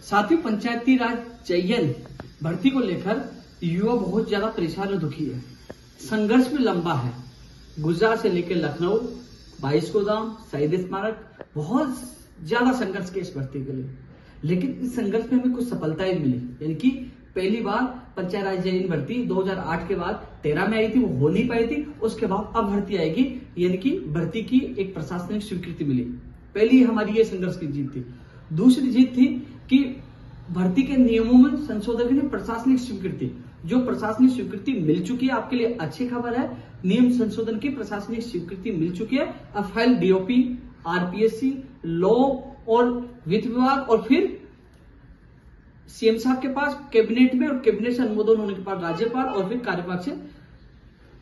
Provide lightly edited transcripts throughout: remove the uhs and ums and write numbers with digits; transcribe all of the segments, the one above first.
साथियों, पंचायती राज चयन भर्ती को लेकर युवा बहुत ज्यादा परेशान और दुखी है। संघर्ष भी लंबा है। गुजरात से लेकर लखनऊ, 22 गोदाम, शहीद स्मारक, बहुत ज्यादा संघर्ष किया इस भर्ती के लिए। लेकिन इस संघर्ष में हमें कुछ सफलताएं मिली। यानी कि पहली बार पंचायत राज चयन भर्ती 2008 के बाद 13 में आई थी, वो हो नहीं पाई थी। उसके बाद अब भर्ती आएगी, यानी कि भर्ती की एक प्रशासनिक स्वीकृति मिली। पहली हमारी ये संघर्ष की जीत थी। दूसरी जीत थी कि भर्ती के नियमों में संशोधन की प्रशासनिक स्वीकृति, जो प्रशासनिक स्वीकृति मिल चुकी है। आपके लिए अच्छी खबर है, नियम संशोधन की प्रशासनिक स्वीकृति मिल चुकी है। अब फाइल डीओपी, आरपीएससी, लॉ और वित्त विभाग और फिर सीएम साहब के पास, कैबिनेट में, और कैबिनेट से अनुमोदन होने के बाद राज्यपाल और फिर कार्यपालक से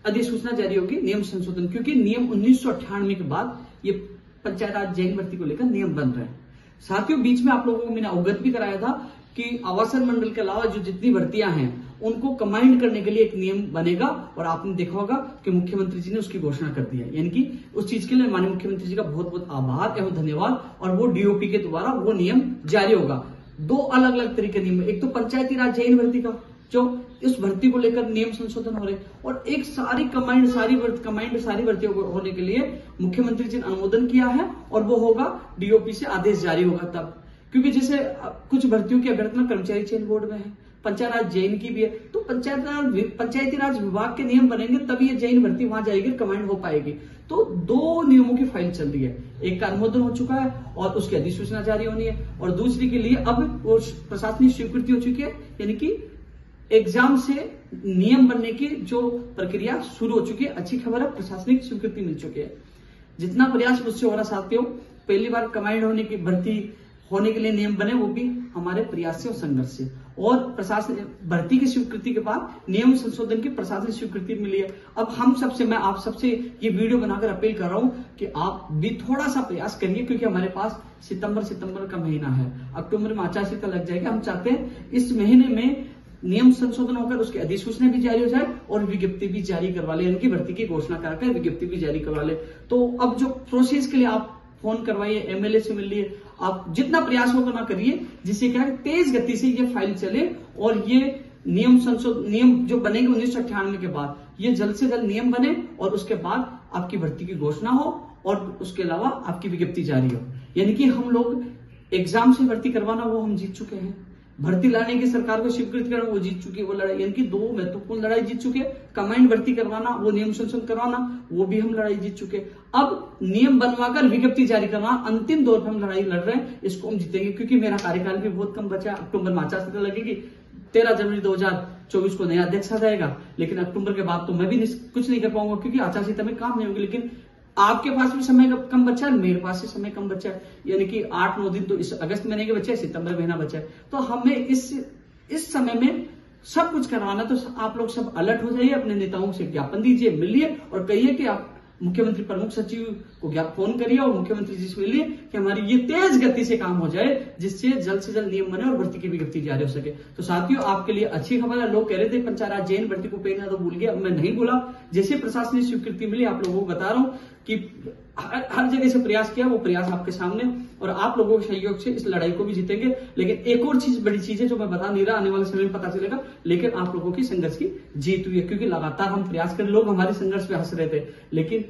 अधिसूचना जारी होगी नियम संशोधन। क्योंकि नियम 1998 के बाद ये पंचायत राज चयन भर्ती को लेकर नियम बन रहे हैं। साथियों, बीच में आप लोगों को मैंने अवगत भी कराया था कि आवासन मंडल के अलावा जो जितनी भर्तियां हैं उनको कंबाइंड करने के लिए एक नियम बनेगा। और आपने देखा होगा कि मुख्यमंत्री जी ने उसकी घोषणा कर दी है। यानी कि उस चीज के लिए माननीय मुख्यमंत्री जी का बहुत बहुत आभार एवं धन्यवाद। और वो डीओपी के द्वारा वो नियम जारी होगा। दो अलग अलग तरीके नियम, एक तो पंचायती राज चयन भर्ती का जो इस भर्ती को लेकर नियम संशोधन हो रहे, और एक सारी कंबाइंड सारी भर्तियों को होने के लिए मुख्यमंत्री जी ने अनुमोदन किया है। और वो होगा डीओपी से आदेश जारी होगा तब। क्योंकि जैसे कुछ भर्तियों की अभ्यर्थना कर्मचारी चयन बोर्ड में है, पंचायत राज जैन की भी है, तो पंचायती राज विभाग के नियम बनेंगे तभी ये जैन भर्ती वहां जाएगी, कंबाइंड हो पाएगी। तो दो नियमों की फाइल चल रही है। एक का अनुमोदन हो चुका है और उसकी अधिसूचना जारी होनी है, और दूसरी के लिए अब वो प्रशासनिक स्वीकृति हो चुकी है। यानी कि एग्जाम से नियम बनने की जो प्रक्रिया शुरू हो चुकी है। अच्छी खबर है, प्रशासनिक स्वीकृति मिल चुकी है। जितना प्रयास मुझसे हो रहा साथियों, पहली बार कंबाइंड होने की भर्ती होने के लिए नियम बने, वो भी हमारे प्रयास से और संघर्ष से। और प्रशासन भर्ती की स्वीकृति के बाद नियम संशोधन की प्रशासनिक स्वीकृति मिली है। अब मैं आप सबसे ये वीडियो बनाकर अपील कर रहा हूं कि आप भी थोड़ा सा प्रयास करिए। क्योंकि हमारे पास सितंबर का महीना है, अक्टूबर में आचार संहिता लग जाएगी। हम चाहते हैं इस महीने में नियम संशोधन होकर उसकी अधिसूचना भी जारी हो जाए और विज्ञप्ति भी जारी करवा ले। यानी कि भर्ती की घोषणा कराकर विज्ञप्ति भी जारी करवा ले। तो अब जो प्रोसेस के लिए आप फोन करवाइए, एमएलए से मिलिए, आप जितना प्रयास होगा ना करिए, जिससे क्या है तेज गति से ये फाइल चले और ये नियम जो बनेंगे 1998 के बाद, ये जल्द से जल्द नियम बने और उसके बाद आपकी भर्ती की घोषणा हो और उसके अलावा आपकी विज्ञप्ति जारी हो। यानी कि हम लोग एग्जाम से भर्ती करवाना वो हम जीत चुके हैं, भर्ती लाने की सरकार को स्वीकृत करना वो जीत चुकी है वो लड़ाई। यानी कि दो महत्वपूर्ण लड़ाई जीत चुके हैं। कंबाइंड भर्ती करवाना, वो नियम संशोधन करवाना, वो भी हम लड़ाई जीत चुके हैं। अब नियम बनवाकर विज्ञप्ति जारी करना, अंतिम दौर पर हम लड़ाई लड़ रहे हैं, इसको हम जीतेंगे। क्योंकि मेरा कार्यकाल भी बहुत कम बचा है। अक्टूबर में आचार संहिता लगेगी, 13 जनवरी 2024 को नया अध्यक्ष आ जाएगा। लेकिन अक्टूबर के बाद तो मैं भी कुछ नहीं कर पाऊंगा, क्योंकि आचार संहिता में काम नहीं होगी। लेकिन आपके पास भी समय कम बचा है, मेरे पास भी समय कम बचा है। यानी कि 8-9 दिन तो इस अगस्त महीने के बचे, सितंबर महीना बचा है। तो हमें इस समय में सब कुछ करवाना। तो आप लोग सब अलर्ट हो जाइए, अपने नेताओं से ज्ञापन दीजिए, मिलिए और कहिए कि आप मुख्यमंत्री प्रमुख सचिव को फोन करिए और मुख्यमंत्री जी से मिलिए कि हमारी ये तेज गति से काम हो जाए, जिससे जल्द से जल्द नियम बने और भर्ती की विज्ञप्ति जारी हो सके। तो साथियों, आपके लिए अच्छी खबर है। लोग कह रहे थे पंचायत राज चयन भर्ती को पेना तो भूल गया, मैं नहीं भूला। जैसे प्रशासनिक स्वीकृति मिली, आप लोगों को बता रहा हूं कि हर जगह से प्रयास किया, वो प्रयास आपके सामने, और आप लोगों के सहयोग से इस लड़ाई को भी जीतेंगे। लेकिन एक और चीज, बड़ी चीज है जो मैं बता नहीं रहा, आने वाले समय में पता चलेगा। लेकिन आप लोगों की संघर्ष की जीत हुई है, क्योंकि लगातार हम प्रयास कर, लोग हमारे संघर्ष पे हंस रहे थे, लेकिन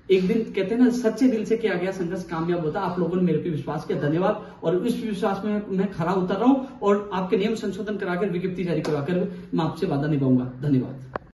एक दिन कहते हैं ना, सच्चे दिल से किया गया संघर्ष कामयाब होता। आप लोगों ने मेरे पे विश्वास किया, धन्यवाद। और इस विश्वास में मैं खरा उतर रहा हूं और आपके नियम संशोधन कराकर विज्ञप्ति जारी करवाकर मैं आपसे वादा निभाऊंगा। धन्यवाद।